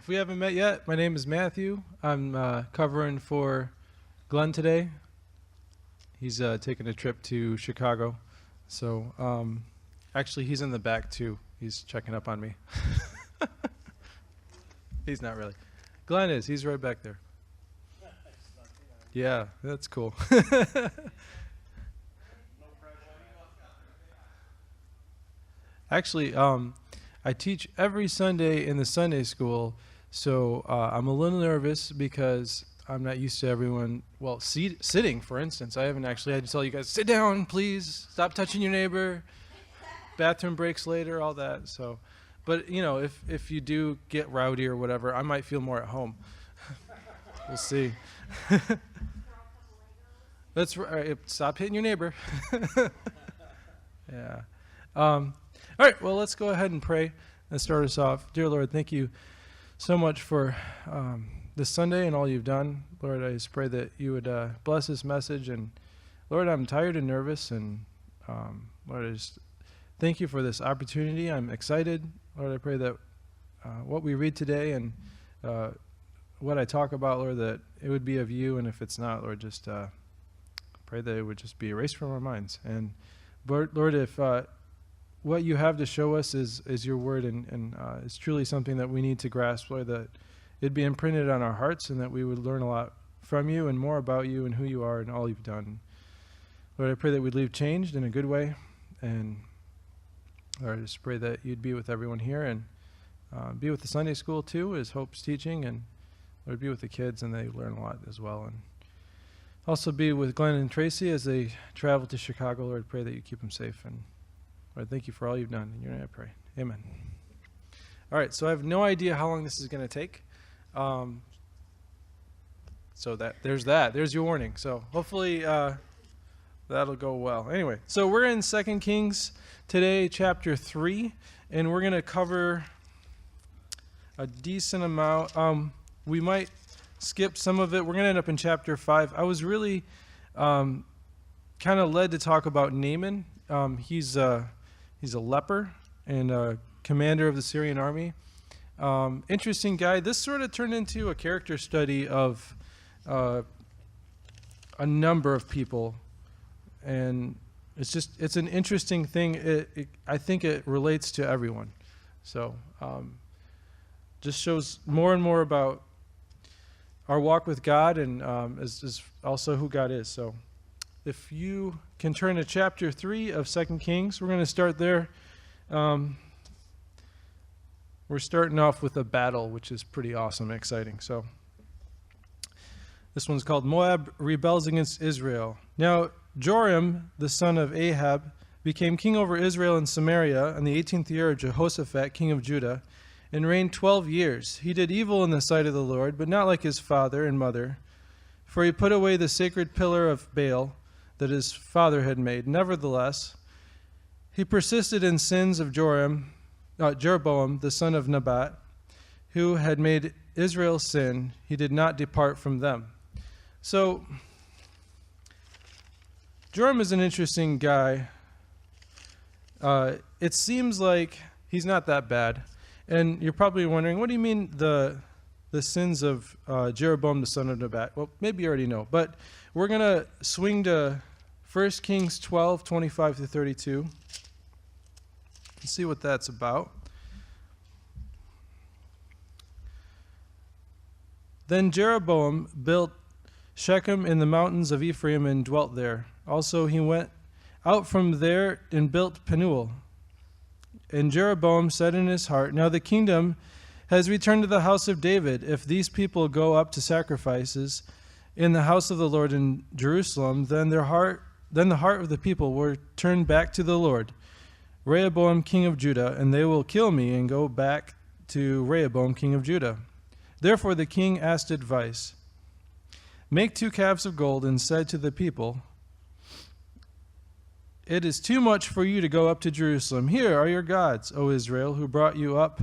If we haven't met yet, my name is Matthew. I'm covering for Glenn today. He's taking a trip to Chicago. So actually, he's in the back, too. He's checking up on me. He's not really. Glenn is. He's right back there. Yeah, that's cool. Actually, I teach every Sunday in the Sunday school, so I'm a little nervous because I'm not used to everyone, well, sitting, for instance. I haven't actually had to tell you guys, sit down, please, stop touching your neighbor, bathroom breaks later, all that. So, but, you know, if you do get rowdy or whatever, I might feel more at home. We'll see. That's right. Stop hitting your neighbor. Yeah. All right, well, let's go ahead and pray and start us off. Dear Lord, thank you so much for this Sunday and all you've done. Lord, I just pray that you would bless this message. And Lord, I'm tired and nervous. And Lord, I just thank you for this opportunity. I'm excited. Lord, I pray that what we read today and what I talk about, Lord, that it would be of you. And if it's not, Lord, just pray that it would just be erased from our minds. And Lord, if what you have to show us is your word, and it's truly something that we need to grasp, Lord, that it'd be imprinted on our hearts and that we would learn a lot from you and more about you and who you are and all you've done. Lord, I pray that we'd leave changed in a good way. And Lord, I just pray that you'd be with everyone here and be with the Sunday school too, as Hope's teaching, and Lord, be with the kids and they learn a lot as well. And also be with Glenn and Tracy as they travel to Chicago. Lord, pray that you keep them safe. And Lord, thank you for all you've done. In your name I pray. Amen. All right, so I have no idea how long this is going to take. So there's that. There's your warning. So hopefully that'll go well. Anyway, so we're in 2 Kings today, chapter 3, and we're going to cover a decent amount. We might skip some of it. We're going to end up in chapter 5. I was really kind of led to talk about Naaman. He's a leper and a commander of the Syrian army. Interesting guy. This sort of turned into a character study of a number of people, and it's an interesting thing. I think it relates to everyone. So just shows more and more about our walk with God, and is also who God is. So if you can turn to chapter 3 of 2 Kings, we're going to start there. We're starting off with a battle, which is pretty awesome and exciting. So this one's called Moab Rebels Against Israel. Now Joram, the son of Ahab, became king over Israel and Samaria in the 18th year of Jehoshaphat, king of Judah, and reigned 12 years. He did evil in the sight of the Lord, but not like his father and mother, for he put away the sacred pillar of Baal that his father had made. Nevertheless, he persisted in sins of Jeroboam, the son of Nebat, who had made Israel sin. He did not depart from them. So, Joram is an interesting guy. It seems like he's not that bad. And you're probably wondering, what do you mean the sins of Jeroboam, the son of Nebat? Well, maybe you already know. But we're going to swing to 1 Kings 12, 25 to 32. Let's see what that's about. Then Jeroboam built Shechem in the mountains of Ephraim and dwelt there. Also he went out from there and built Penuel. And Jeroboam said in his heart, now the kingdom has returned to the house of David. If these people go up to sacrifices in the house of the Lord in Jerusalem, then the heart of the people will turn back to the Lord, Rehoboam king of Judah, and they will kill me and go back to Rehoboam king of Judah. Therefore the king asked advice. Make 2 calves of gold, and said to the people, it is too much for you to go up to Jerusalem. Here are your gods, O Israel, who brought you up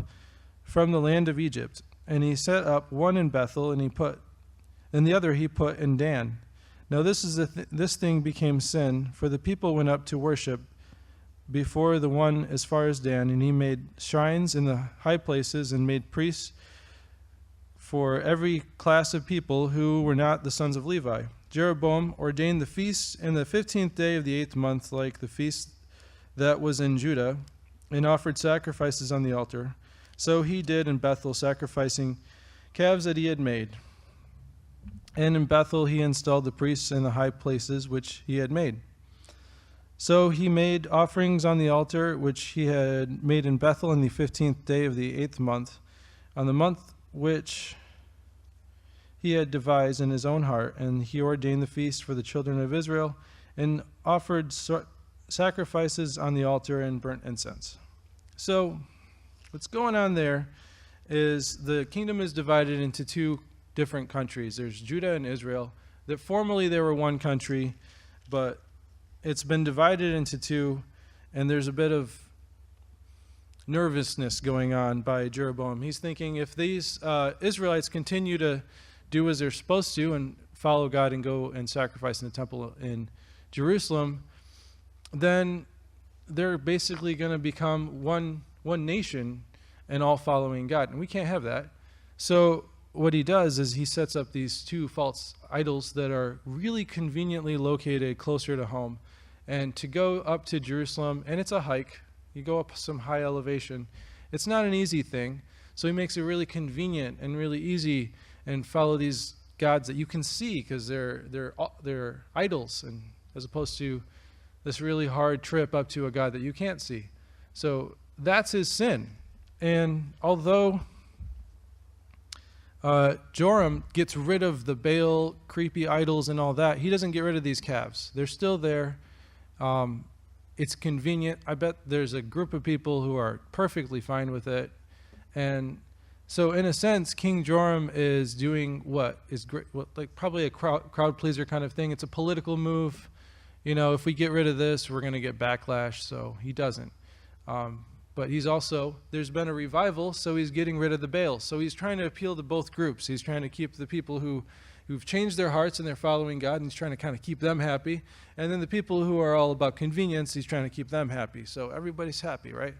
from the land of Egypt. And he set up one in Bethel, and the other he put in Dan. Now this thing became sin, for the people went up to worship before the one as far as Dan, and he made shrines in the high places and made priests for every class of people who were not the sons of Levi. Jeroboam ordained the feast in the 15th day of the 8th month, like the feast that was in Judah, and offered sacrifices on the altar. So he did in Bethel, sacrificing calves that he had made. And in Bethel he installed the priests in the high places which he had made. So he made offerings on the altar which he had made in Bethel in the 15th day of the 8th month, on the month which he had devised in his own heart. And he ordained the feast for the children of Israel, and offered sacrifices on the altar and burnt incense. So what's going on there is the kingdom is divided into two different countries. There's Judah and Israel. That formerly they were one country, but it's been divided into two, and there's a bit of nervousness going on by Jeroboam. He's thinking if these Israelites continue to do as they're supposed to and follow God and go and sacrifice in the temple in Jerusalem, then they're basically going to become one nation and all following God. And we can't have that. So what he does is he sets up these two false idols that are really conveniently located closer to home. And to go up to Jerusalem, and it's a hike, you go up some high elevation, it's not an easy thing. So he makes it really convenient and really easy, and follow these gods that you can see because they're idols, and as opposed to this really hard trip up to a God that you can't see. So that's his sin. And although Joram gets rid of the Baal creepy idols and all that, he doesn't get rid of these calves. They're still there. It's convenient. I bet there's a group of people who are perfectly fine with it. And so in a sense, King Joram is doing what is great, like probably a crowd pleaser kind of thing. It's a political move. You know, if we get rid of this, we're going to get backlash. So he doesn't. But he's also, there's been a revival, so he's getting rid of the Baal. So he's trying to appeal to both groups. He's trying to keep the people who've changed their hearts and they're following God, and he's trying to kind of keep them happy. And then the people who are all about convenience, he's trying to keep them happy. So everybody's happy, right?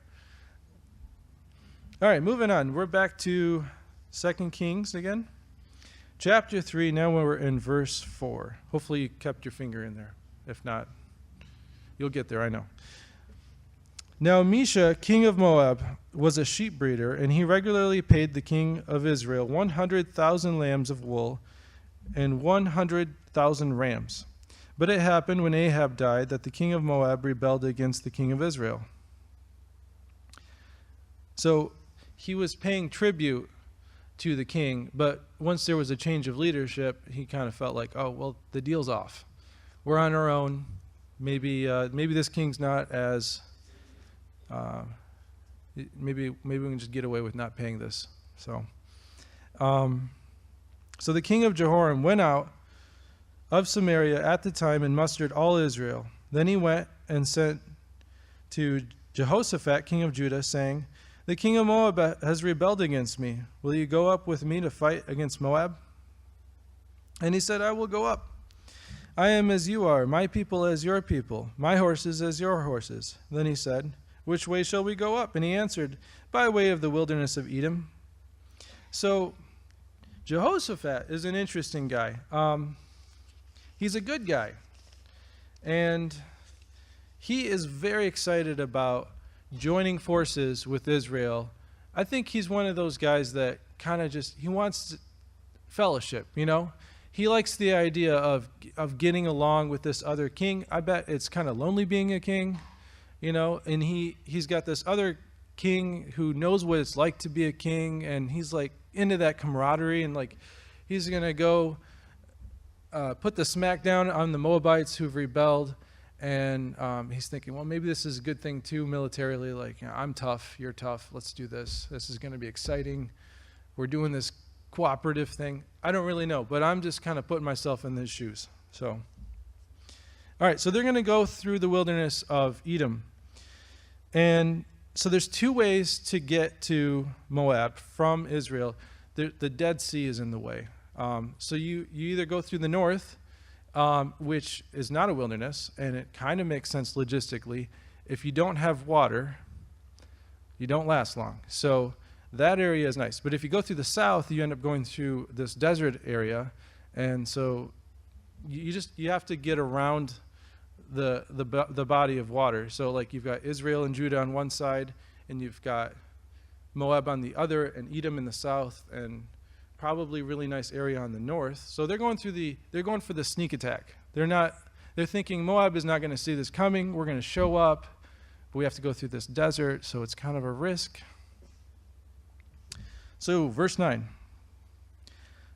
All right, moving on. We're back to 2 Kings again. Chapter 3, now we're in verse 4. Hopefully you kept your finger in there. If not, you'll get there, I know. Now Mesha, king of Moab, was a sheep breeder, and he regularly paid the king of Israel 100,000 lambs of wool and 100,000 rams. But it happened when Ahab died that the king of Moab rebelled against the king of Israel. So he was paying tribute to the king, but once there was a change of leadership, he kind of felt like, oh, well, the deal's off. We're on our own. Maybe this king's not as... maybe we can just get away with not paying this. So the king of Jehoram went out of Samaria at the time and mustered all Israel. Then he went and sent to Jehoshaphat, king of Judah, saying, "The king of Moab has rebelled against me. Will you go up with me to fight against Moab?" And he said, "I will go up. I am as you are, my people as your people, my horses as your horses." Then he said, "Which way shall we go up?" And he answered, "By way of the wilderness of Edom." So Jehoshaphat is an interesting guy. He's a good guy. And he is very excited about joining forces with Israel. I think he's one of those guys that kind of he wants fellowship, you know? He likes the idea of getting along with this other king. I bet it's kind of lonely being a king. You know, and he's got this other king who knows what it's like to be a king, and he's like into that camaraderie, and like he's going to go put the smack down on the Moabites who've rebelled, and he's thinking, well, maybe this is a good thing too militarily, like, you know, I'm tough, you're tough, let's do this. This is going to be exciting. We're doing this cooperative thing. I don't really know, but I'm just kind of putting myself in his shoes. So all right, so they're going to go through the wilderness of Edom. And so there's two ways to get to Moab from Israel. The Dead Sea is in the way. So you either go through the north, which is not a wilderness, and it kind of makes sense logistically. If you don't have water, you don't last long. So that area is nice. But if you go through the south, you end up going through this desert area, and so you have to get around the body of water. So like you've got Israel and Judah on one side, and you've got Moab on the other, and Edom in the south, and probably really nice area on the north. So they're going for the sneak attack. They're thinking Moab is not going to see this coming. We're going to show up, but we have to go through this desert, so it's kind of a risk. So verse 9.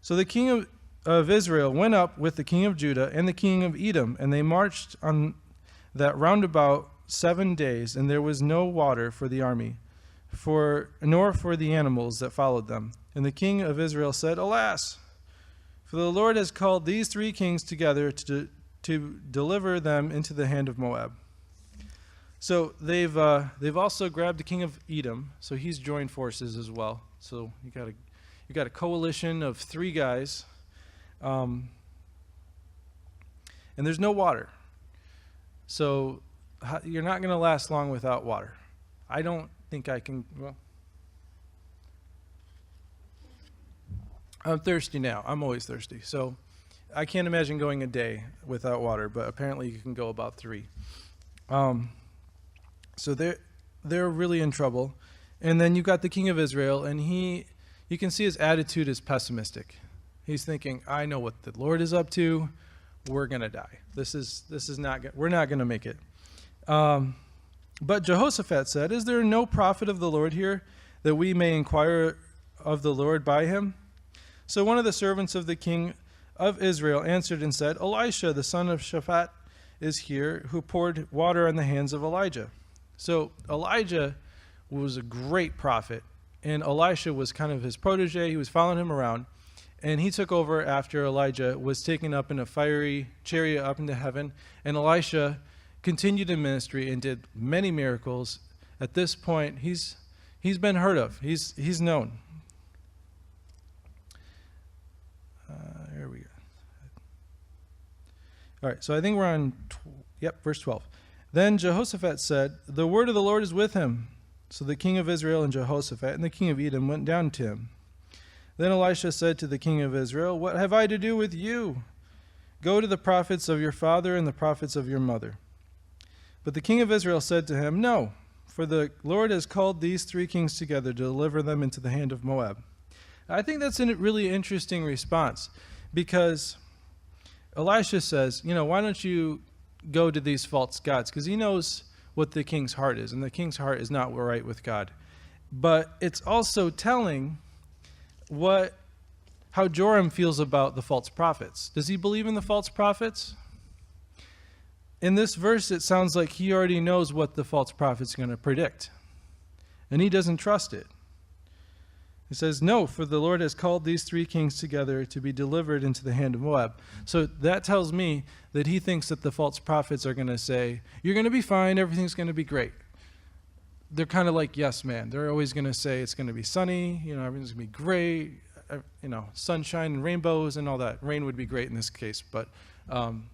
So the king of Israel went up with the king of Judah and the king of Edom, and they marched on that roundabout 7 days, and there was no water for the army, nor for the animals that followed them. And the king of Israel said, Alas, for the Lord has called these 3 kings together to deliver them into the hand of Moab. So they've also grabbed the king of Edom, so he's joined forces as well. So you got a coalition of 3 guys, and there's no water. So you're not going to last long without water. I don't think I can. Well, I'm thirsty now. I'm always thirsty. So I can't imagine going a day without water, but apparently you can go about 3. So they're really in trouble. And then you've got the king of Israel, and you can see his attitude is pessimistic. He's thinking, I know what the Lord is up to. We're going to die. We're not going to make it. But Jehoshaphat said, Is there no prophet of the Lord here, that we may inquire of the Lord by him? So one of the servants of the king of Israel answered and said, Elisha, the son of Shaphat, is here, who poured water on the hands of Elijah. So Elijah was a great prophet, and Elisha was kind of his protege. He was following him around, and he took over after Elijah was taken up in a fiery chariot up into heaven, and Elisha continued in ministry and did many miracles. At this point, he's been heard of. He's known. Here we go. All right, so I think we're on, verse 12. Then Jehoshaphat said, The word of the Lord is with him. So the king of Israel and Jehoshaphat and the king of Edom went down to him. Then Elisha said to the king of Israel, What have I to do with you? Go to the prophets of your father and the prophets of your mother. But the king of Israel said to him, No, for the Lord has called these 3 kings together to deliver them into the hand of Moab. I think that's a really interesting response, because Elisha says, why don't you go to these false gods? Because he knows what the king's heart is, and the king's heart is not right with God. But it's also telling how Joram feels about the false prophets. Does he believe in the false prophets? In this verse, it sounds like he already knows what the false prophet's going to predict, and he doesn't trust it. He says, No, for the Lord has called these 3 kings together to be delivered into the hand of Moab. So that tells me that he thinks that the false prophets are going to say, You're going to be fine, everything's going to be great. They're kind of like yes man. They're always going to say it's going to be sunny, everything's going to be great, sunshine and rainbows and all that. Rain would be great in this case, but I'm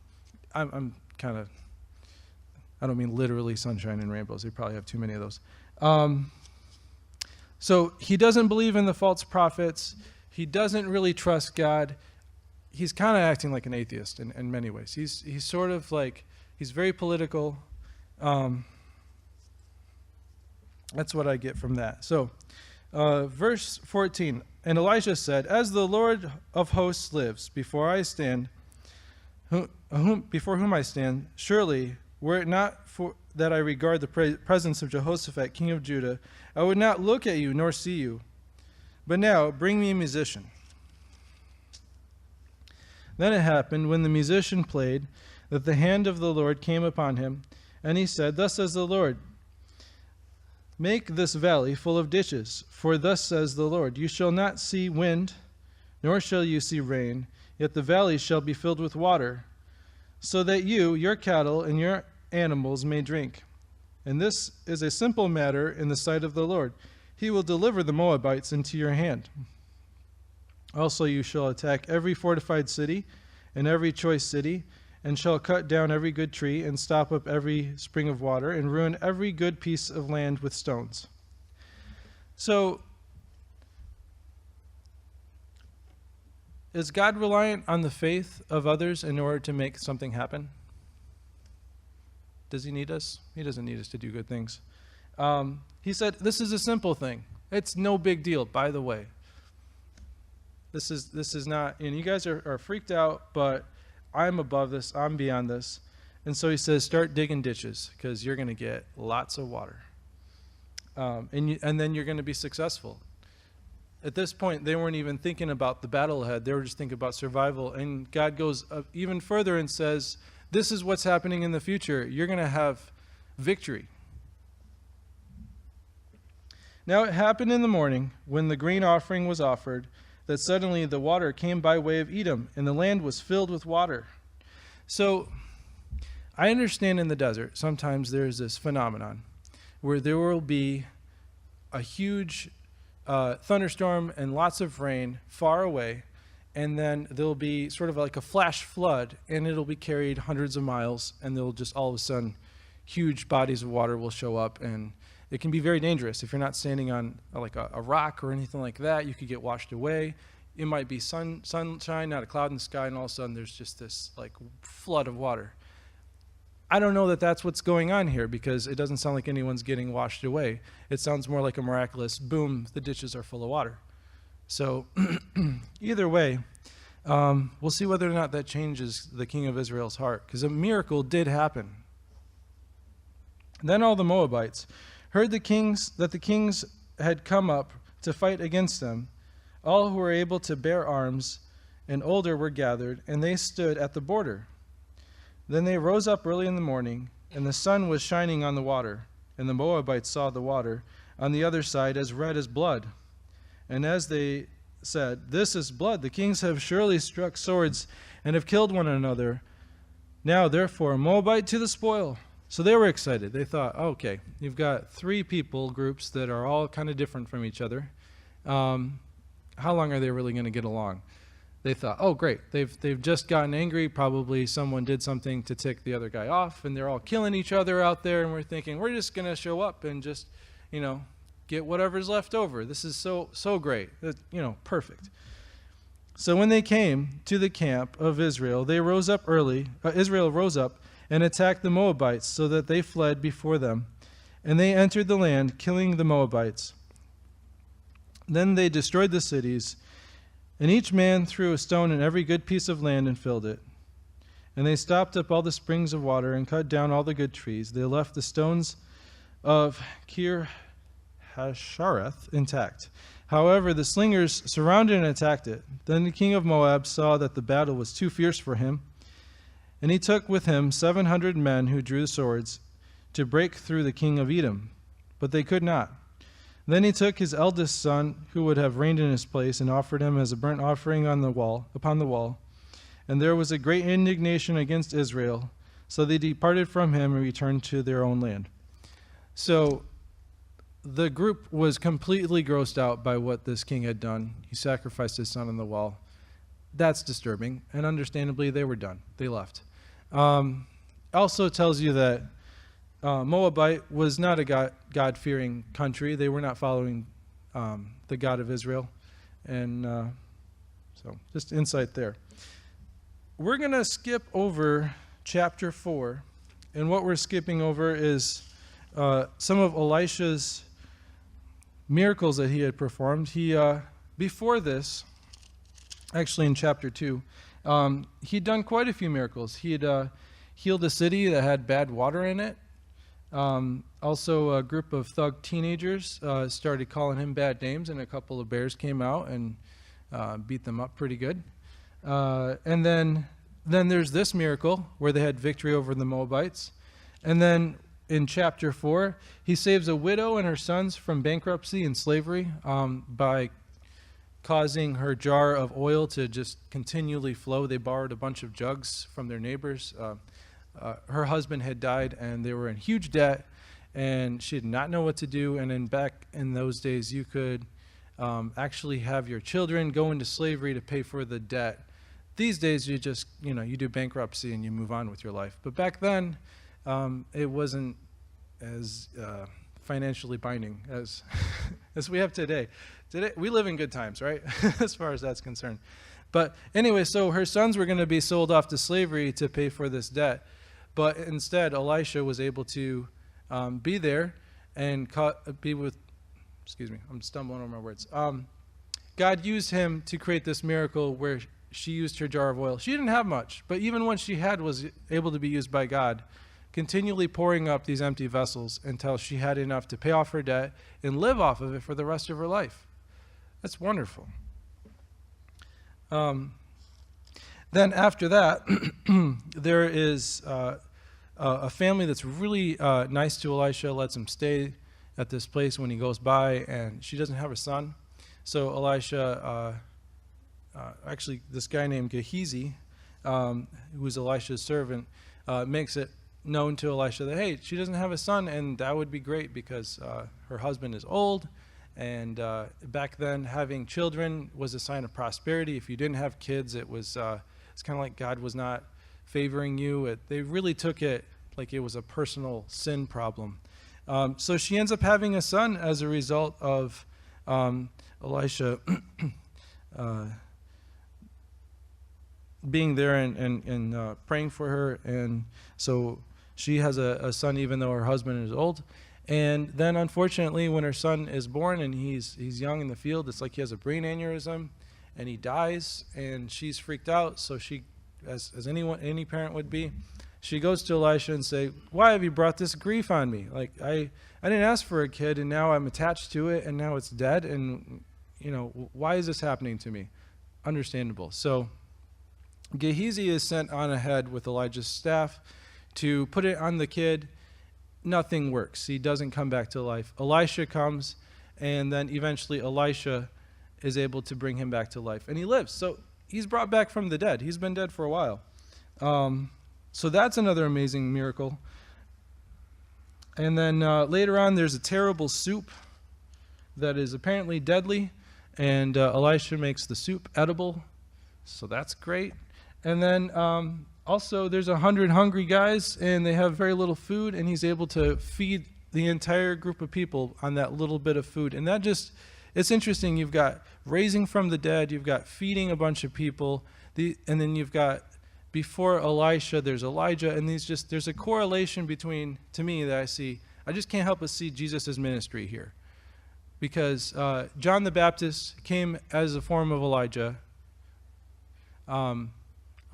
kind of, I don't mean literally sunshine and rainbows. They probably have too many of those. So he doesn't believe in the false prophets. He doesn't really trust God. He's kind of acting like an atheist in many ways. He's sort of like, he's very political. That's what I get from that. So verse 14, And Elisha said, As the Lord of hosts lives, before whom I stand, surely, were it not for that I regard the presence of Jehoshaphat, king of Judah, I would not look at you nor see you. But now bring me a musician. Then it happened, when the musician played, that the hand of the Lord came upon him, and he said, Thus says the Lord, Make this valley full of ditches, for thus says the Lord, You shall not see wind, nor shall you see rain, yet the valley shall be filled with water, so that you, your cattle, and your animals may drink. And this is a simple matter in the sight of the Lord. He will deliver the Moabites into your hand. Also you shall attack every fortified city and every choice city, and shall cut down every good tree, and stop up every spring of water, and ruin every good piece of land with stones. So is God reliant on the faith of others in order to make something happen? Does he need us? He doesn't need us to do good things. He said, this is a simple thing. It's no big deal, by the way. This is not, and you guys are freaked out, but I'm above this. I'm beyond this. And so he says, start digging ditches because you're going to get lots of water. And then you're going to be successful. At this point, they weren't even thinking about the battle ahead. They were just thinking about survival. And God goes even further and says, this is what's happening in the future. You're going to have victory. Now it happened in the morning when the grain offering was offered that suddenly the water came by way of Edom, and the land was filled with water. So I understand in the desert, sometimes there's this phenomenon where there will be a huge thunderstorm and lots of rain far away, and then there'll be sort of like a flash flood, and it'll be carried hundreds of miles, and there'll just all of a sudden huge bodies of water will show up, and it can be very dangerous. If you're not standing on like a rock or anything like that, you could get washed away. It might be sunshine, not a cloud in the sky, and all of a sudden there's just this like flood of water. I don't know that that's what's going on here because it doesn't sound like anyone's getting washed away. It sounds more like a miraculous boom, the ditches are full of water. So either way, we'll see whether or not that changes the king of Israel's heart, because a miracle did happen. Then all the Moabites heard that the kings had come up to fight against them. All who were able to bear arms and older were gathered, and they stood at the border. Then they rose up early in the morning, and the sun was shining on the water, and the Moabites saw the water on the other side as red as blood. And as they said, "This is blood. The kings have surely struck swords and have killed one another. Now, therefore, Moabite to the spoil." So they were excited. They thought, oh, okay, you've got three people groups that are all kind of different from each other. How long are they really going to get along? They thought, oh, great. They've just gotten angry. Probably someone did something to tick the other guy off, and they're all killing each other out there. And we're thinking, we're just going to show up and just, get whatever's left over. This is so great. Perfect. So when they came to the camp of Israel, they rose up early. Israel rose up and attacked the Moabites, so that they fled before them. And they entered the land, killing the Moabites. Then they destroyed the cities, and each man threw a stone in every good piece of land and filled it. And they stopped up all the springs of water and cut down all the good trees. They left the stones of Kir Hashareth intact. However, the slingers surrounded and attacked it. Then the king of Moab saw that the battle was too fierce for him, and he took with him 700 men who drew swords to break through the king of Edom, but they could not. Then he took his eldest son, who would have reigned in his place, and offered him as a burnt offering upon the wall. And there was a great indignation against Israel, so they departed from him and returned to their own land. So the group was completely grossed out by what this king had done. He sacrificed his son on the wall. That's disturbing, and understandably, they were done. They left. Also tells you that Moabite was not a God-fearing country. They were not following the God of Israel. And so just insight there. We're going to skip over chapter 4. And what we're skipping over is some of Elisha's miracles that he had performed. Before this, actually in chapter 2, he'd done quite a few miracles. He had healed a city that had bad water in it. Also, a group of thug teenagers started calling him bad names, and a couple of bears came out and beat them up pretty good. And then there's this miracle where they had victory over the Moabites. And then in chapter 4, he saves a widow and her sons from bankruptcy and slavery by causing her jar of oil to just continually flow. They borrowed a bunch of jugs from their neighbors. Her husband had died, and they were in huge debt, and she did not know what to do. And then back in those days, you could actually have your children go into slavery to pay for the debt. These days, you just, you do bankruptcy and you move on with your life. But back then, it wasn't as financially binding as as we have today. Today, we live in good times, right? As far as that's concerned. But anyway, so her sons were going to be sold off to slavery to pay for this debt. But instead, Elisha was able to be there and be with, excuse me, I'm stumbling over my words. God used him to create this miracle where she used her jar of oil. She didn't have much, but even what she had was able to be used by God, continually pouring up these empty vessels until she had enough to pay off her debt and live off of it for the rest of her life. That's wonderful. Then after that, there is a family that's really nice to Elisha, lets him stay at this place when he goes by, and she doesn't have a son. So Elisha, actually this guy named Gehazi, who was Elisha's servant, makes it known to Elisha that, hey, she doesn't have a son, and that would be great because her husband is old. And back then, having children was a sign of prosperity. If you didn't have kids, it's kind of like God was not favoring you. They really took it like it was a personal sin problem. So she ends up having a son as a result of Elisha being there and praying for her. And so she has a son even though her husband is old. And then, unfortunately, when her son is born and he's young in the field, it's like he has a brain aneurysm, and he dies, and she's freaked out. So she, as any parent would be, she goes to Elisha and say, "Why have you brought this grief on me? Like I didn't ask for a kid, and now I'm attached to it, and now it's dead. And why is this happening to me?" Understandable. So Gehazi is sent on ahead with Elijah's staff to put it on the kid. Nothing works. He doesn't come back to life. Elisha comes, and then eventually Elisha is able to bring him back to life, and he lives. So he's brought back from the dead. He's been dead for a while. So that's another amazing miracle. And then later on, there's a terrible soup that is apparently deadly, and Elisha makes the soup edible. So that's great. And then also, there's 100 hungry guys, and they have very little food, and he's able to feed the entire group of people on that little bit of food. And it's interesting. You've got raising from the dead, you've got feeding a bunch of people, and then you've got, before Elisha, there's Elijah, and there's a correlation between, to me, that I see. I just can't help but see Jesus' ministry here. Because John the Baptist came as a form of Elijah.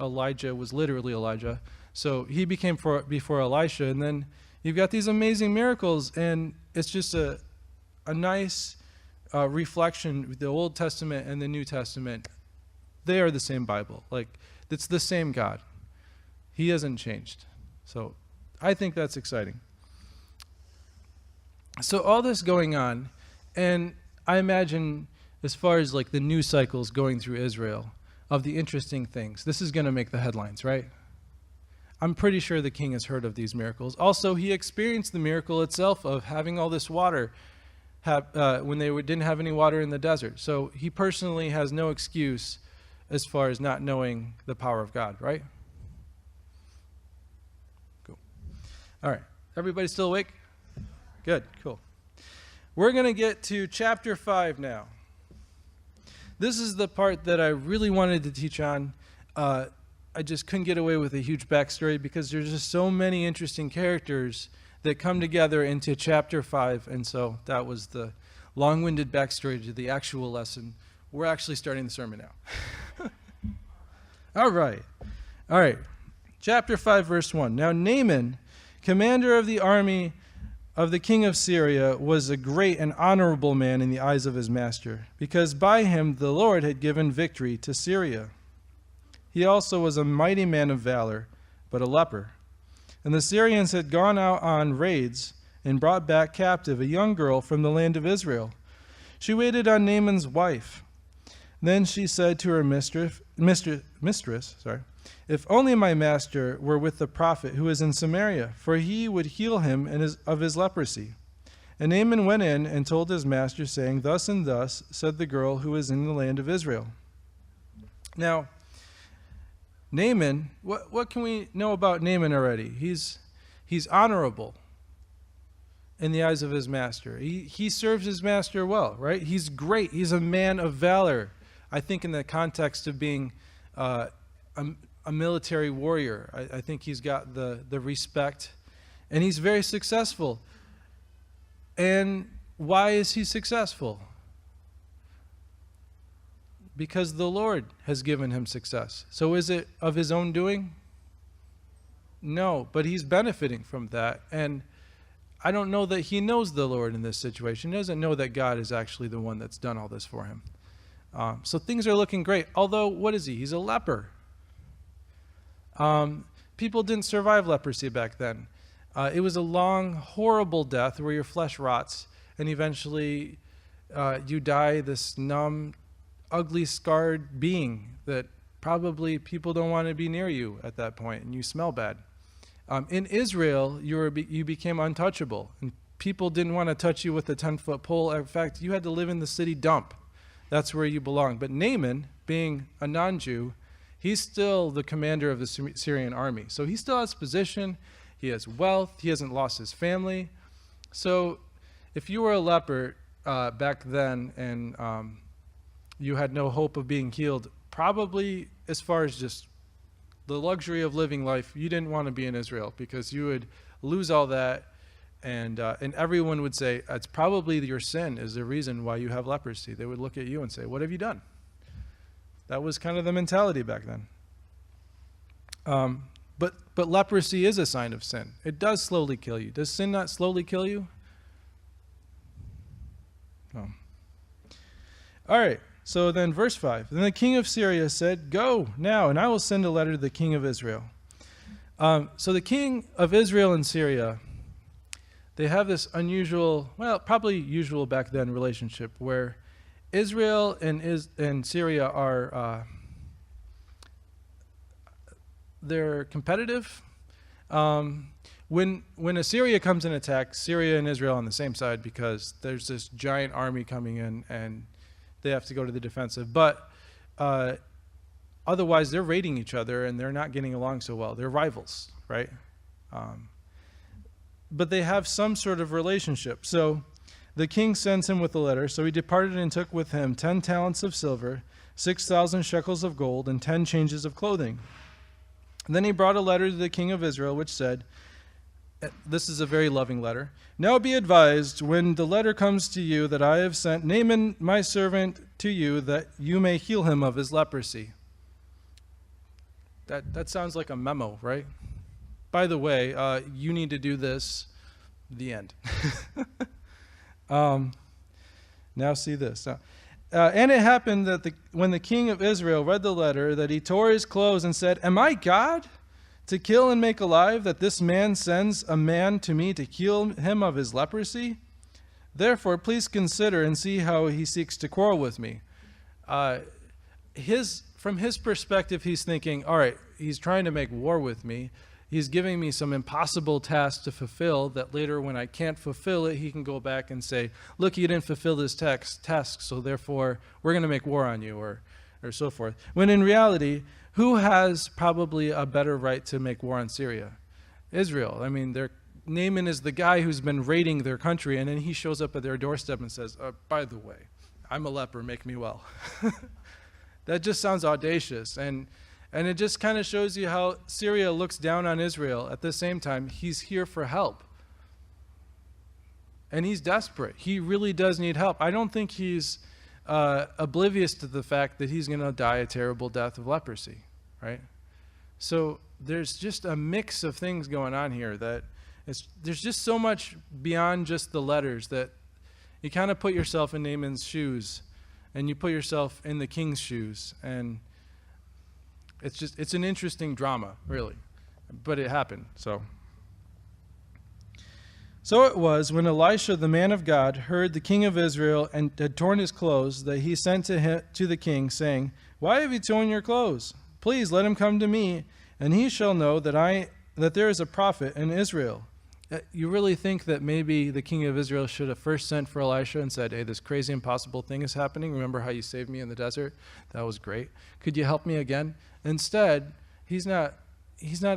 Elijah was literally Elijah. So he became before Elisha. And then you've got these amazing miracles. And it's just a nice reflection. The Old Testament and the New Testament, they are the same Bible. Like, it's the same God. He hasn't changed. So I think that's exciting. So all this going on, and I imagine as far as like the news cycles going through Israel, of the interesting things. This is going to make the headlines, right? I'm pretty sure the king has heard of these miracles. Also, he experienced the miracle itself of having all this water when they didn't have any water in the desert. So he personally has no excuse as far as not knowing the power of God, right? Cool. All right. Everybody still awake? Good. Cool. We're going to get to chapter 5 now. This is the part that I really wanted to teach on. I just couldn't get away with a huge backstory because there's just so many interesting characters that come together into chapter 5. And so that was the long-winded backstory to the actual lesson. We're actually starting the sermon now. All right. Chapter 5, verse 1. Now Naaman, commander of the army of the king of Syria, was a great and honorable man in the eyes of his master, because by him the Lord had given victory to Syria. He also was a mighty man of valor, but a leper. And the Syrians had gone out on raids and brought back captive a young girl from the land of Israel. She waited on Naaman's wife. Then she said to her mistress, "If only my master were with the prophet who is in Samaria, for he would heal him of his leprosy." And Naaman went in and told his master, saying, "Thus and thus said the girl who is in the land of Israel." Now, Naaman, what can we know about Naaman already? He's honorable in the eyes of his master. He serves his master well, right? He's great. He's a man of valor. I think in the context of being a military warrior. I think he's got the respect, and he's very successful. And why is he successful? Because the Lord has given him success. So is it of his own doing? No, but he's benefiting from that. And I don't know that he knows the Lord in this situation. He doesn't know that God is actually the one that's done all this for him. So things are looking great. Although, what is he? He's a leper. People didn't survive leprosy back then. It was a long, horrible death where your flesh rots, and eventually you die this numb, ugly, scarred being that probably people don't want to be near you at that point, and you smell bad. In Israel, you became untouchable, and people didn't want to touch you with a 10-foot pole. In fact, you had to live in the city dump. That's where you belong. But Naaman, being a non-Jew, he's still the commander of the Syrian army. So he still has position, he has wealth, he hasn't lost his family. So if you were a leper back then and you had no hope of being healed, probably as far as just the luxury of living life, you didn't want to be in Israel, because you would lose all that, and everyone would say, it's probably your sin is the reason why you have leprosy. They would look at you and say, what have you done? That was kind of the mentality back then. But leprosy is a sign of sin. It does slowly kill you. Does sin not slowly kill you? No. All right. So then verse 5. Then the king of Syria said, go now, and I will send a letter to the king of Israel. So the king of Israel and Syria, they have this unusual, well, probably usual back then relationship where Israel and Syria are they're competitive. When Assyria comes and attacks, Syria and Israel on the same side, because there's this giant army coming in and they have to go to the defensive. But otherwise, they're raiding each other and they're not getting along so well. They're rivals, right? But they have some sort of relationship. So the king sends him with a letter. So he departed and took with him 10 talents of silver, 6,000 shekels of gold, and 10 changes of clothing. And then he brought a letter to the king of Israel, which said, this is a very loving letter. Now be advised, when the letter comes to you, that I have sent Naaman my servant to you, that you may heal him of his leprosy. That sounds like a memo, right? By the way, you need to do this. The end. Now see this. And it happened that when the king of Israel read the letter, that he tore his clothes and said, am I God to kill and make alive, that this man sends a man to me to heal him of his leprosy? Therefore, please consider and see how he seeks to quarrel with me. From his perspective, he's thinking, all right, he's trying to make war with me. He's giving me some impossible task to fulfill that later when I can't fulfill it, he can go back and say, look, you didn't fulfill this task, so therefore we're going to make war on you, or so forth. When in reality, who has probably a better right to make war on Syria? Israel. I mean, Naaman is the guy who's been raiding their country, and then he shows up at their doorstep and says, by the way, I'm a leper, make me well. That just sounds audacious, and it just kind of shows you how Syria looks down on Israel. At the same time, he's here for help. And he's desperate. He really does need help. I don't think he's oblivious to the fact that he's going to die a terrible death of leprosy, right? So there's just a mix of things going on here that there's just so much beyond just the letters that you kind of put yourself in Naaman's shoes and you put yourself in the king's shoes, and it's an interesting drama, really, but it happened. So it was, when Elisha, the man of God, heard the king of Israel and had torn his clothes, that he sent to the king, saying, why have you torn your clothes? Please let him come to me, and he shall know that there is a prophet in Israel. You really think that maybe the king of Israel should have first sent for Elisha and said, hey, this crazy impossible thing is happening. Remember how you saved me in the desert? That was great. Could you help me again? Instead, he's not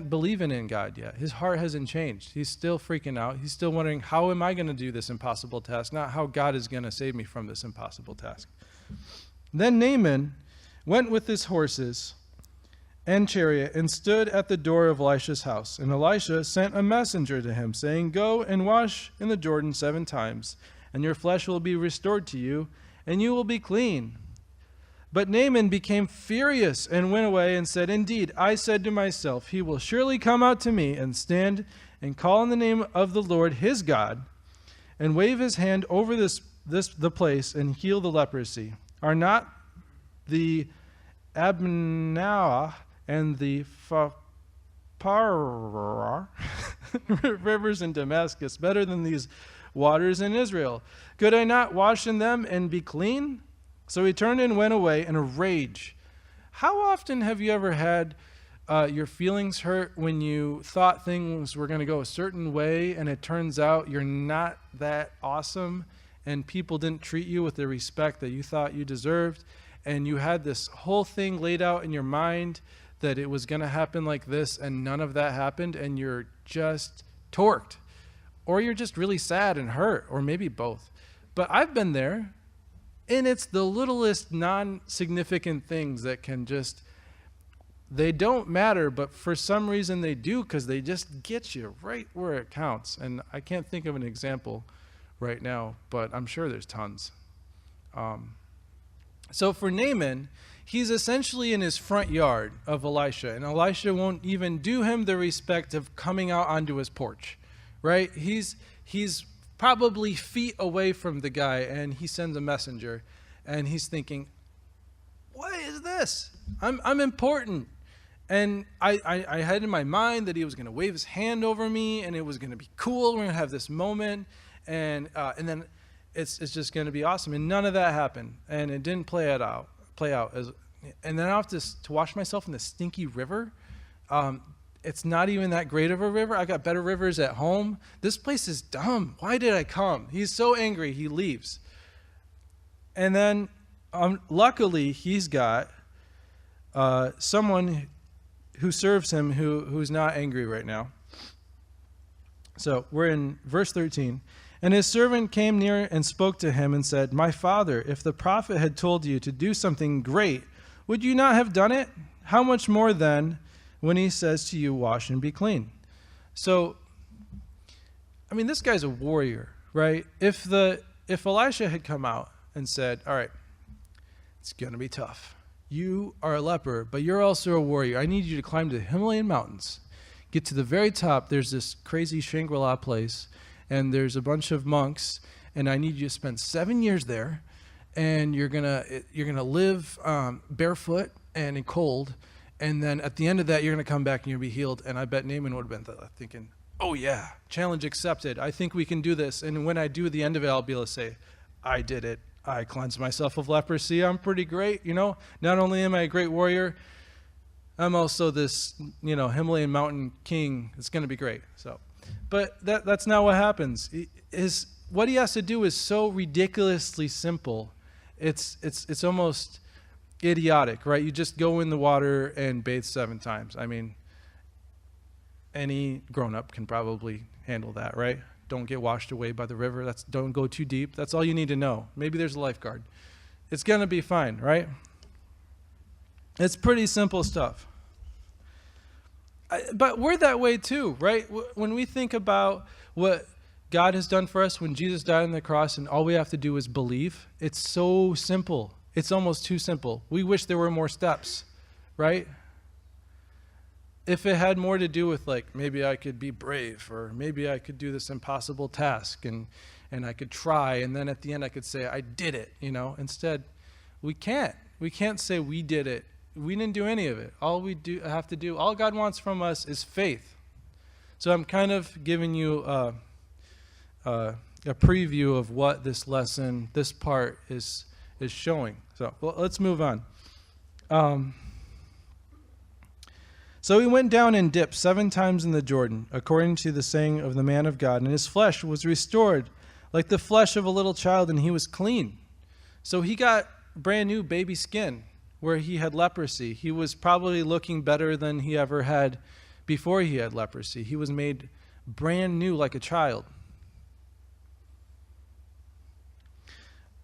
believing in God yet. His heart hasn't changed. He's still freaking out. He's still wondering, how am I going to do this impossible task? Not how God is going to save me from this impossible task. Then Naaman went with his horses and chariot and stood at the door of Elisha's house. And Elisha sent a messenger to him, saying, Go and wash in the Jordan 7 times, and your flesh will be restored to you, and you will be clean. But Naaman became furious and went away and said, Indeed, I said to myself, he will surely come out to me and stand and call on the name of the Lord his God, and wave his hand over the place and heal the leprosy. Are not the Abnah and the Pharpar rivers in Damascus better than these waters in Israel? Could I not wash in them and be clean? So he turned and went away in a rage. How often have you ever had your feelings hurt when you thought things were going to go a certain way and it turns out you're not that awesome and people didn't treat you with the respect that you thought you deserved, and you had this whole thing laid out in your mind that it was going to happen like this and none of that happened and you're just torqued, or you're just really sad and hurt, or maybe both. But I've been there, and it's the littlest non-significant things that can just, they don't matter, but for some reason they do, because they just get you right where it counts. And I can't think of an example right now, but I'm sure there's tons. So for Naaman, he's essentially in his front yard of Elisha, and Elisha won't even do him the respect of coming out onto his porch, right? He's probably feet away from the guy, and he sends a messenger, and he's thinking, what is this? I'm important. And I had in my mind that he was going to wave his hand over me, and it was going to be cool. We're going to have this moment, and then it's just going to be awesome. And none of that happened, and it didn't play out. And then I have to wash myself in the stinky river. It's not even that great of a river. I got better rivers at home. This place is dumb. Why did I come? He's so angry, he leaves. And then luckily, he's got someone who serves him who's not angry right now. So we're in verse 13. And his servant came near and spoke to him and said, My father, if the prophet had told you to do something great, would you not have done it? How much more then when he says to you, wash and be clean? So, I mean, this guy's a warrior, right? If Elisha had come out and said, all right, it's going to be tough. You are a leper, but you're also a warrior. I need you to climb to the Himalayan mountains. Get to the very top. There's this crazy Shangri-La place, and there's a bunch of monks, and I need you to spend 7 years there, and you're gonna live barefoot and in cold, and then at the end of that, you're gonna come back and you'll be healed. And I bet Naaman would have been thinking, oh yeah, challenge accepted. I think we can do this. And when I do the end of it, I'll be able to say, I did it. I cleansed myself of leprosy. I'm pretty great, Not only am I a great warrior, I'm also this, Himalayan mountain king. It's going to be great. So, but that's not what happens. What he has to do is so ridiculously simple. It's almost idiotic, right? You just go in the water and bathe 7 times. I mean, any grown-up can probably handle that, right? Don't get washed away by the river. Don't go too deep. That's all you need to know. Maybe there's a lifeguard. It's going to be fine, right? It's pretty simple stuff. But we're that way too, right? When we think about what God has done for us when Jesus died on the cross and all we have to do is believe, it's so simple. It's almost too simple. We wish there were more steps, right? If it had more to do with maybe I could be brave, or maybe I could do this impossible task and I could try, and then at the end I could say I did it, Instead, we can't. We can't say we did it. We didn't do any of it. All God wants from us is faith. So I'm kind of giving you a preview of what this lesson, this part is showing. So let's move on. So he went down and dipped 7 times in the Jordan, according to the saying of the man of God, and his flesh was restored like the flesh of a little child, and he was clean. So he got brand new baby skin where he had leprosy. He was probably looking better than he ever had before he had leprosy. He was made brand new like a child.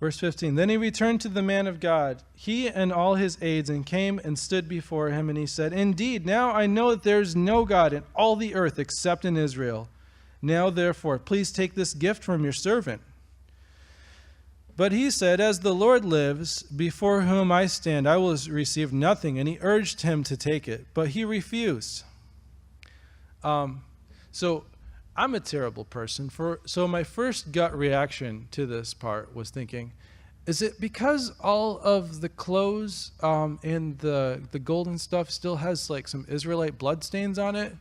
Verse 15, then he returned to the man of God, he and all his aides, and came and stood before him, and he said, indeed, now I know that there is no God in all the earth except in Israel. Now, therefore, please take this gift from your servant. But he said, as the Lord lives, before whom I stand, I will receive nothing. And he urged him to take it, but he refused. So I'm a terrible person. So my first gut reaction to this part was thinking, is it because all of the clothes and the golden stuff still has like some Israelite bloodstains on it?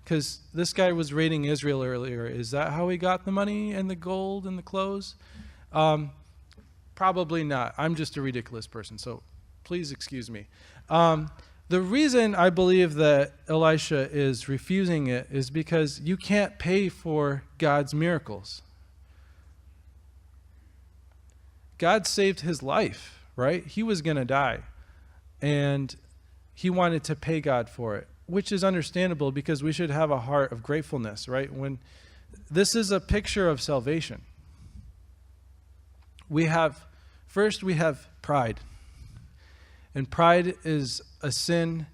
Because this guy was raiding Israel earlier. Is that how he got the money and the gold and the clothes? Probably not. I'm just a ridiculous person, so please excuse me. The reason I believe that Elisha is refusing it is because you can't pay for God's miracles. God saved his life, right? He was going to die, and he wanted to pay God for it, which is understandable because we should have a heart of gratefulness, right? When this is a picture of salvation. We have pride. And pride is a sin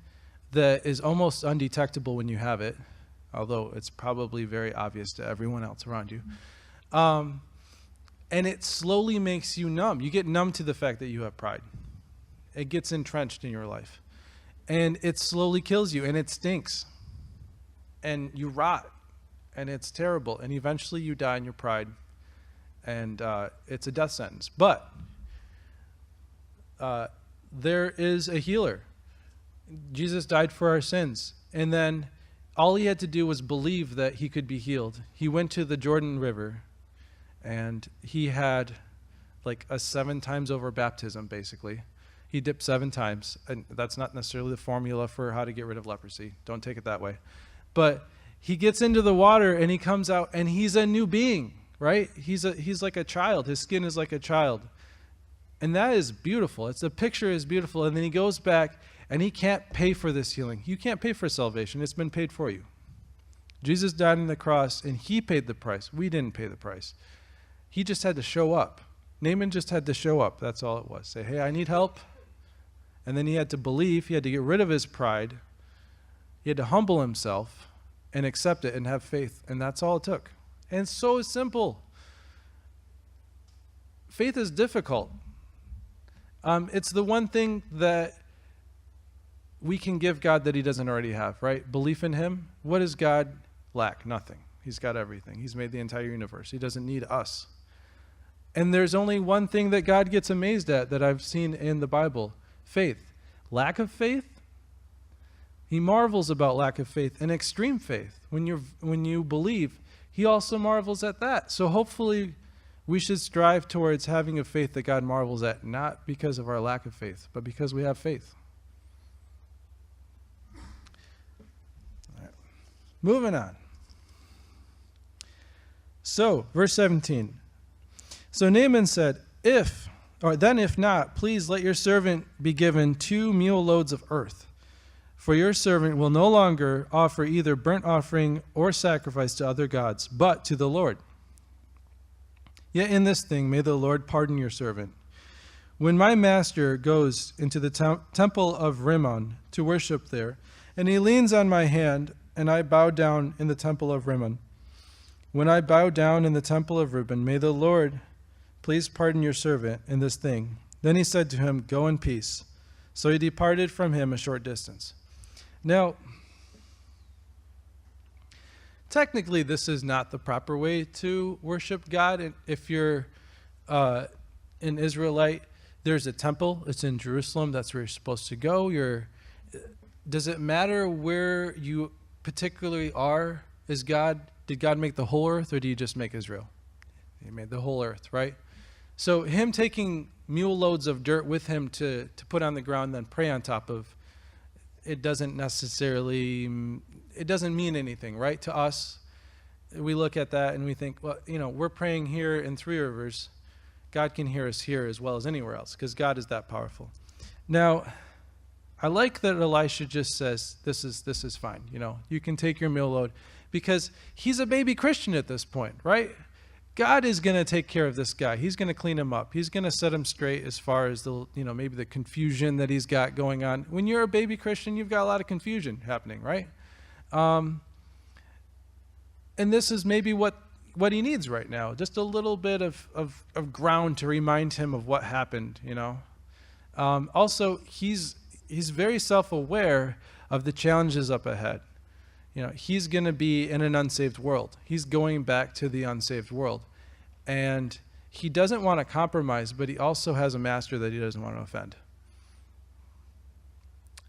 that is almost undetectable when you have it, although it's probably very obvious to everyone else around you. And it slowly makes you numb. You get numb to the fact that you have pride. It gets entrenched in your life. And it slowly kills you, and it stinks. And you rot, and it's terrible. And eventually you die in your pride, and it's a death sentence. But there is a healer. Jesus died for our sins. And then all he had to do was believe that he could be healed. He went to the Jordan River, and he had like a 7 times over baptism, basically. He dipped 7 times. And that's not necessarily the formula for how to get rid of leprosy. Don't take it that way. But he gets into the water, and he comes out, and he's a new being, right? He's like a child. His skin is like a child. And that is beautiful. The picture is beautiful. And then he goes back, and he can't pay for this healing. You can't pay for salvation. It's been paid for you. Jesus died on the cross, and he paid the price. We didn't pay the price. He just had to show up. Naaman just had to show up. That's all it was. Say, hey, I need help. And then he had to believe. He had to get rid of his pride. He had to humble himself and accept it and have faith. And that's all it took. And it's so simple. Faith is difficult. It's the one thing that we can give God that he doesn't already have, right? Belief in him. What does God lack? Nothing. He's got everything. He's made the entire universe. He doesn't need us. And there's only one thing that God gets amazed at that I've seen in the Bible. Faith. Lack of faith? He marvels about lack of faith and extreme faith. When you believe, he also marvels at that. So hopefully we should strive towards having a faith that God marvels at, not because of our lack of faith, but because we have faith. All right. Moving on. So, verse 17. So Naaman said, if not, please let your servant be given 2 mule loads of earth. For your servant will no longer offer either burnt offering or sacrifice to other gods, but to the Lord. Yet in this thing may the Lord pardon your servant. When my master goes into the temple of Rimmon to worship there, and he leans on my hand, and I bow down in the temple of Rimmon. When I bow down in the temple of Rimmon, may the Lord please pardon your servant in this thing. Then he said to him, go in peace. So he departed from him a short distance. Now, technically, this is not the proper way to worship God. And if you're an Israelite, there's a temple. It's in Jerusalem. That's where you're supposed to go. Does it matter where you particularly are? Did God make the whole earth, or did he just make Israel? He made the whole earth, right? So him taking mule loads of dirt with him to put on the ground, then pray on top of, it doesn't mean anything, right? To us, we look at that and we think, well, we're praying here in Three Rivers. God can hear us here as well as anywhere else, because God is that powerful. Now, I like that Elisha just says, this is fine. You can take your mule load, because he's a baby Christian at this point, right? God is going to take care of this guy. He's going to clean him up. He's going to set him straight as far as the, maybe the confusion that he's got going on. When you're a baby Christian, you've got a lot of confusion happening, right? And this is maybe what he needs right now. Just a little bit of ground to remind him of what happened, Also, he's very self-aware of the challenges up ahead. He's going to be in an unsaved world. He's going back to the unsaved world. And he doesn't want to compromise, but he also has a master that he doesn't want to offend.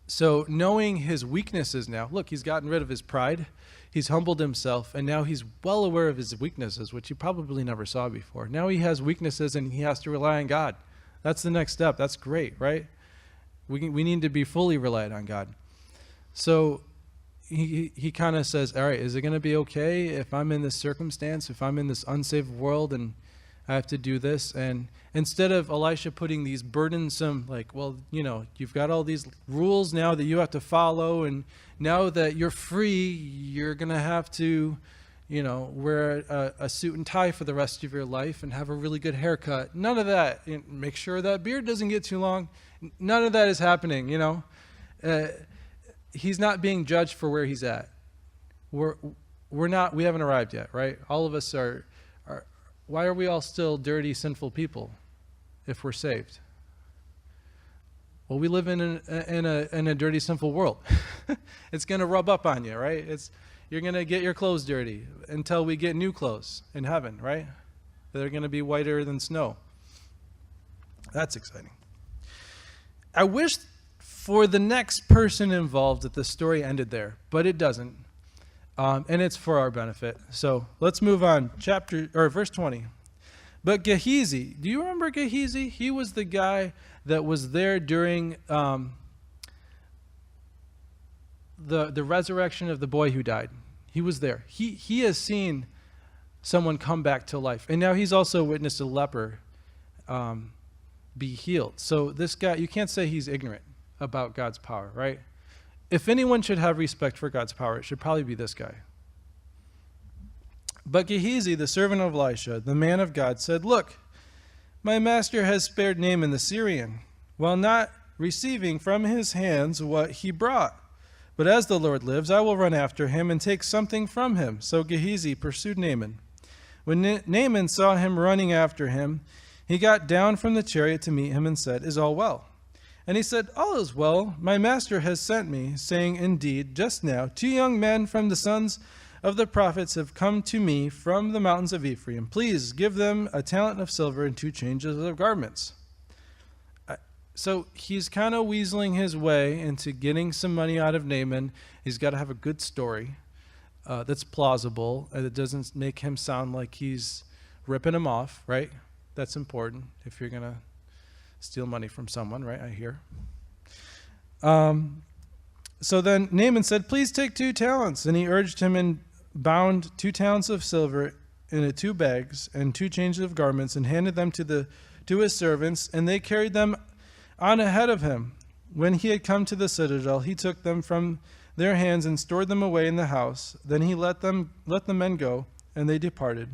So knowing his weaknesses now, look, he's gotten rid of his pride. He's humbled himself, and now he's well aware of his weaknesses, which he probably never saw before. Now he has weaknesses, and he has to rely on God. That's the next step. That's great, right? We need to be fully reliant on God. So he kind of says, all right, is it going to be okay if I'm in this circumstance, if I'm in this unsaved world and I have to do this? And instead of Elisha putting these burdensome, you've got all these rules now that you have to follow, and now that you're free, you're going to have to, wear a suit and tie for the rest of your life and have a really good haircut. None of that. Make sure that beard doesn't get too long. None of that is happening, He's not being judged for where he's at. We haven't arrived yet, right? All of us are. Why are we all still dirty, sinful people if we're saved? Well, we live in a dirty, sinful world. It's going to rub up on you, right? You're going to get your clothes dirty until we get new clothes in heaven, right? They're going to be whiter than snow. That's exciting. I wish for the next person involved that the story ended there, but it doesn't. And it's for our benefit. So let's move on. Verse 20. But Gehazi, do you remember Gehazi? He was the guy that was there during the resurrection of the boy who died. He was there. He has seen someone come back to life. And now he's also witnessed a leper be healed. So this guy, you can't say he's ignorant about God's power, right? If anyone should have respect for God's power, it should probably be this guy. But Gehazi, the servant of Elisha, the man of God, said, "Look, my master has spared Naaman the Syrian, while not receiving from his hands what he brought. But as the Lord lives, I will run after him and take something from him." So Gehazi pursued Naaman. When Naaman saw him running after him, he got down from the chariot to meet him and said, "Is all well?" And he said, "All is well. My master has sent me, saying, indeed, just now, 2 young men from the sons of the prophets have come to me from the mountains of Ephraim. Please give them a talent of silver and 2 changes of garments." So he's kind of weaseling his way into getting some money out of Naaman. He's got to have a good story that's plausible, and it doesn't make him sound like he's ripping him off, right? That's important if you're going to steal money from someone, right? I hear. So then Naaman said, "Please take 2 talents. And he urged him and bound 2 talents of silver in 2 bags and 2 changes of garments and handed them to his servants, and they carried them on ahead of him. When he had come to the citadel, he took them from their hands and stored them away in the house. Then he let the men go, and they departed.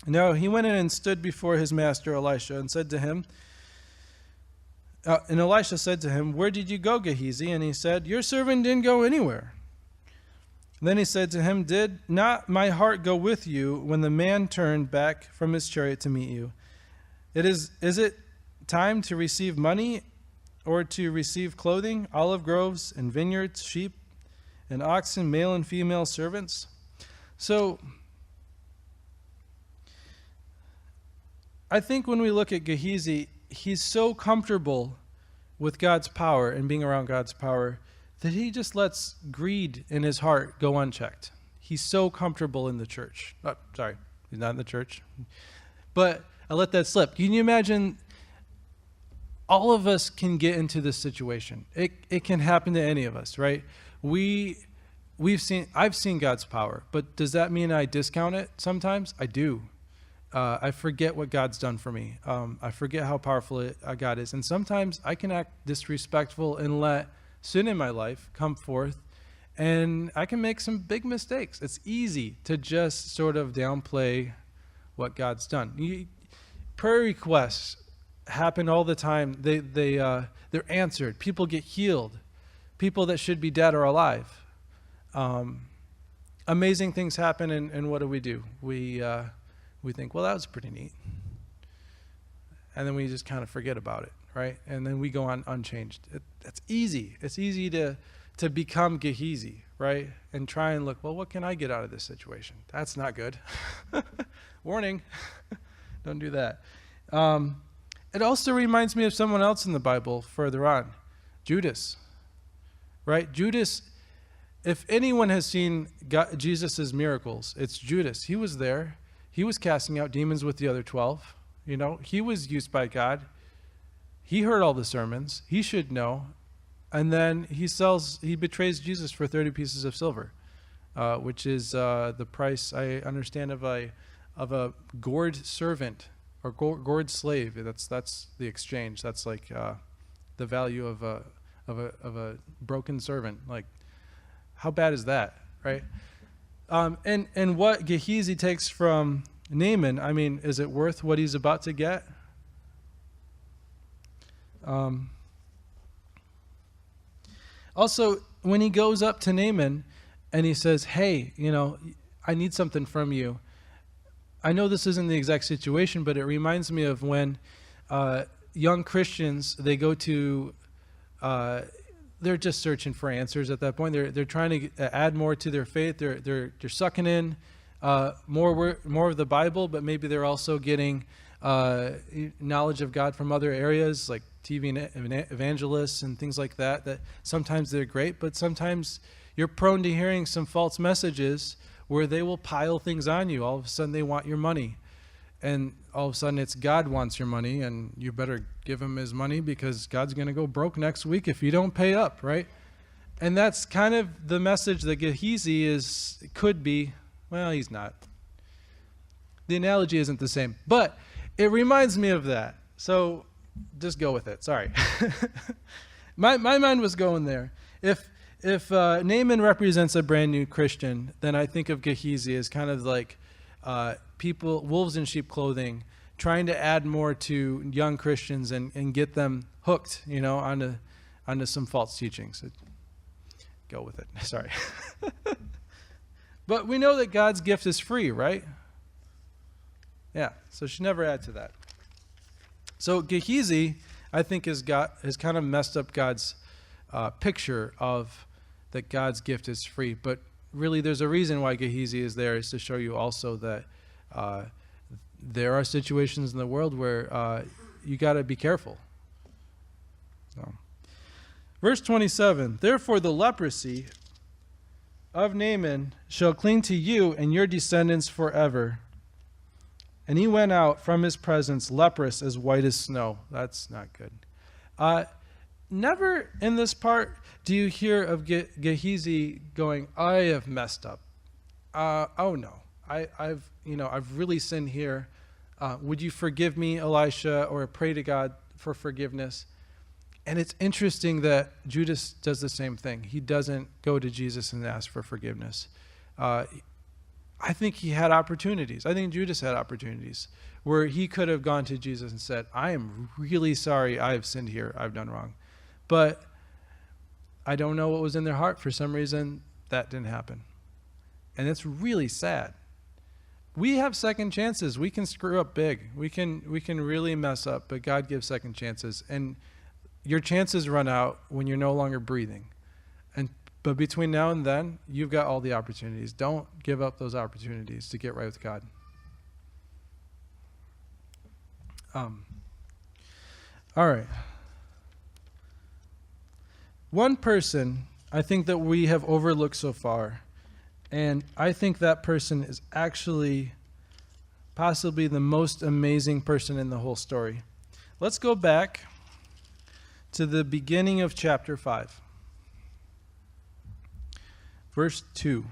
Now he went in and stood before his master Elisha and said to him, and Elisha said to him, "Where did you go, Gehazi?" And he said, "Your servant didn't go anywhere." Then he said to him, "Did not my heart go with you when the man turned back from his chariot to meet you? Is it time to receive money or to receive clothing, olive groves and vineyards, sheep and oxen, male and female servants?" So I think when we look at Gehazi, he's so comfortable with God's power and being around God's power that he just lets greed in his heart go unchecked. He's so comfortable in the church. Oh, sorry, he's not in the church. But I let that slip. Can you imagine? All of us can get into this situation. It can happen to any of us, right? I've seen God's power, but does that mean I discount it sometimes? I do. I forget what God's done for me. I forget how powerful God is. And sometimes I can act disrespectful and let sin in my life come forth, and I can make some big mistakes. It's easy to just sort of downplay what God's done. Prayer requests happen all the time. They're answered. People get healed. People that should be dead are alive. Amazing things happen, and what do? We think, well, that was pretty neat. And then we just kind of forget about it, right? And then we go on unchanged. It's easy. It's easy to become Gehazi, right? And try and look, well, what can I get out of this situation? That's not good. Warning. Don't do that. It also reminds me of someone else in the Bible further on. Judas, right? Judas, if anyone has seen Jesus' miracles, it's Judas. He was there. He was casting out demons with the other 12. You know, he was used by God. He heard all the sermons. He should know. And then he betrays Jesus for 30 pieces of silver, which is the price, I understand, of a gored servant or gored slave. That's the exchange. That's like the value of a broken servant. Like, how bad is that, right? And what Gehazi takes from Naaman, I mean, is it worth what he's about to get? Also, when he goes up to Naaman and he says, hey, I need something from you. I know this isn't the exact situation, but it reminds me of when young Christians, they go to, they're just searching for answers at that point. They're trying to add more to their faith. They're sucking in more of the Bible, but maybe they're also getting knowledge of God from other areas like TV and evangelists and things like that. That sometimes they're great, but sometimes you're prone to hearing some false messages where they will pile things on you. All of a sudden they want your money, and all of a sudden it's God wants your money, and you better give him his money because God's going to go broke next week if you don't pay up, right? And that's kind of the message that Gehazi could be. Well, he's not. The analogy isn't the same, but it reminds me of that. So just go with it. Sorry. My mind was going there. If Naaman represents a brand new Christian, then I think of Gehazi as kind of like people, wolves in sheep clothing, trying to add more to young Christians and get them hooked, onto some false teachings. Go with it. Sorry. But we know that God's gift is free, right? Yeah, so should never add to that. So Gehazi, I think, has kind of messed up God's picture of that God's gift is free. But really, there's a reason why Gehazi is there, is to show you also that there are situations in the world where you got to be careful. So, verse 27, therefore the leprosy of Naaman shall cling to you and your descendants forever. And he went out from his presence leprous as white as snow. That's not good. Never in this part do you hear of Gehazi going, I have messed up. Oh no, I've really sinned here. Would you forgive me, Elisha, or pray to God for forgiveness? And it's interesting that Judas does the same thing. He doesn't go to Jesus and ask for forgiveness. I think he had opportunities. I think Judas had opportunities where he could have gone to Jesus and said, I am really sorry I have sinned here. I've done wrong. But I don't know what was in their heart. For some reason, that didn't happen. And it's really sad. We have second chances. We can screw up big. We can really mess up, but God gives second chances. And your chances run out when you're no longer breathing. But between now and then, you've got all the opportunities. Don't give up those opportunities to get right with God. All right. One person I think that we have overlooked so far, and I think that person is actually possibly the most amazing person in the whole story. Let's go back to the beginning of chapter 5. Verse 2.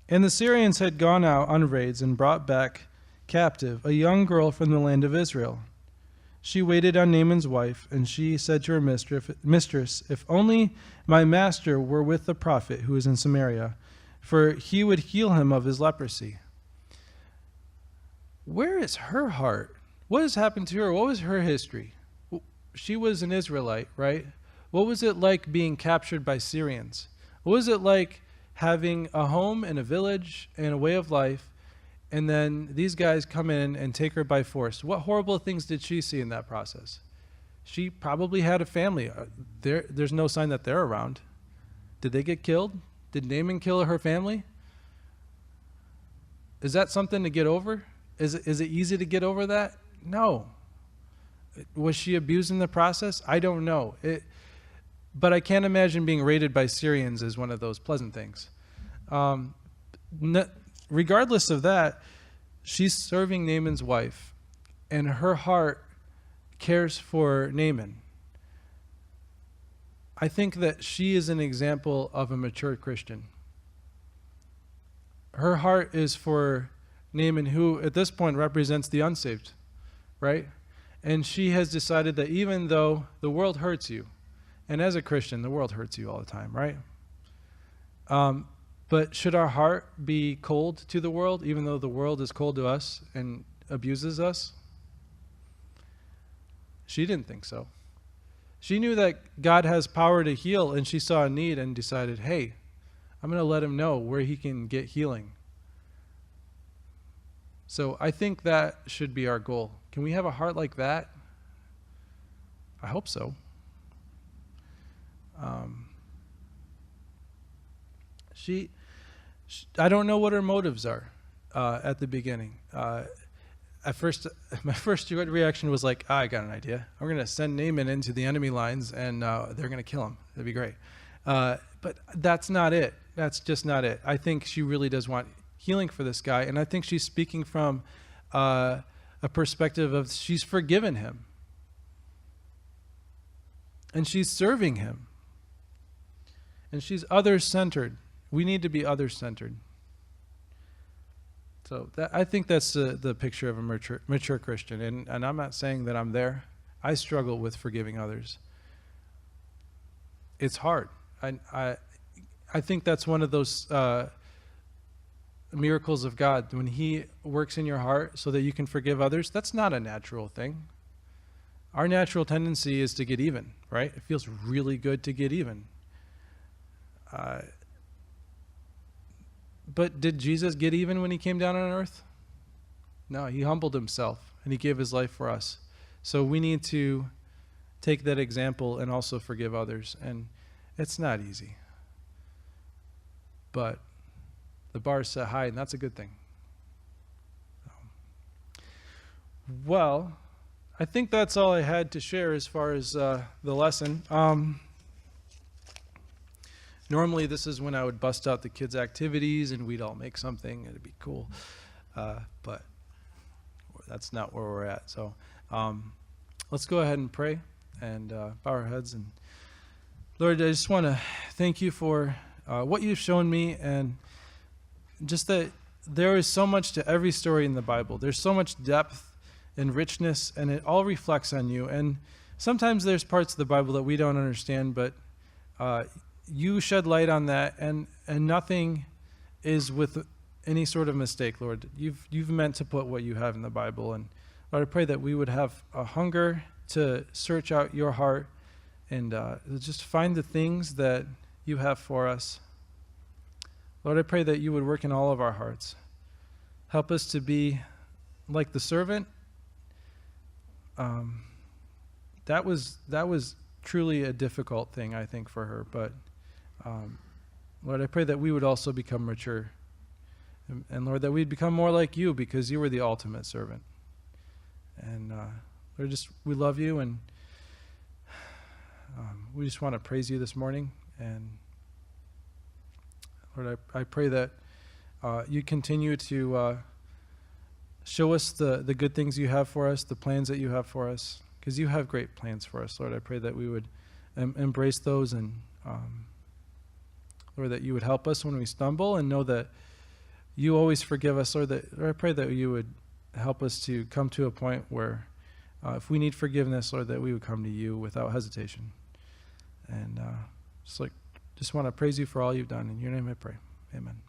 And the Syrians had gone out on raids and brought back captive a young girl from the land of Israel. She waited on Naaman's wife, and she said to her mistress, if only my master were with the prophet who is in Samaria, for he would heal him of his leprosy. Where is her heart? What has happened to her? What was her history? She was an Israelite, right? What was it like being captured by Syrians? What was it like having a home and a village and a way of life, and then these guys come in and take her by force? What horrible things did she see in that process? She probably had a family. There's no sign that they're around. Did they get killed? Did Naaman kill her family? Is that something to get over? Is it easy to get over that? No. Was she abused in the process? I don't know. But I can't imagine being raided by Syrians as one of those pleasant things. Regardless of that, she's serving Naaman's wife, and her heart cares for Naaman. I think that she is an example of a mature Christian. Her heart is for Naaman, who at this point represents the unsaved, right? And she has decided that even though the world hurts you, and as a Christian, the world hurts you all the time, right? But should our heart be cold to the world, even though the world is cold to us and abuses us? She didn't think so. She knew that God has power to heal, and she saw a need and decided, hey, I'm going to let him know where he can get healing. So I think that should be our goal. Can we have a heart like that? I hope so. I don't know what her motives are at the beginning. At first, my first reaction was like, I got an idea. I'm going to send Naaman into the enemy lines, and they're going to kill him. That'd be great. But that's not it. That's just not it. I think she really does want healing for this guy, and I think she's speaking from a perspective of she's forgiven him. And she's serving him. And she's others-centered. We need to be others-centered. So I think that's the picture of a mature Christian. And I'm not saying that I'm there. I struggle with forgiving others. It's hard. I think that's one of those miracles of God. When he works in your heart so that you can forgive others, that's not a natural thing. Our natural tendency is to get even, right? It feels really good to get even. But did Jesus get even when he came down on earth? No, he humbled himself and he gave his life for us. So we need to take that example and also forgive others. And it's not easy. But the bar is set high, and that's a good thing. Well, I think that's all I had to share as far as the lesson. Normally, this is when I would bust out the kids' activities and we'd all make something. It'd be cool. But that's not where we're at. So let's go ahead and pray and bow our heads. And Lord, I just want to thank you for what you've shown me, and just that there is so much to every story in the Bible. There's so much depth and richness, and it all reflects on you. And sometimes there's parts of the Bible that we don't understand, but you shed light on that, and nothing is with any sort of mistake, Lord. You've meant to put what you have in the Bible. And Lord, I pray that we would have a hunger to search out your heart and just find the things that you have for us. Lord, I pray that you would work in all of our hearts. Help us to be like the servant. That was truly a difficult thing, I think, for her. But Lord, I pray that we would also become mature. And Lord, that we'd become more like you, because you were the ultimate servant. And Lord, we love you, and we just want to praise you this morning. And Lord, I pray that you continue to show us the good things you have for us, the plans that you have for us, because you have great plans for us. Lord, I pray that we would embrace those, and Lord, that you would help us when we stumble, and know that you always forgive us. Lord, I pray that you would help us to come to a point where if we need forgiveness, Lord, that we would come to you without hesitation. And just want to praise you for all you've done. In your name I pray. Amen.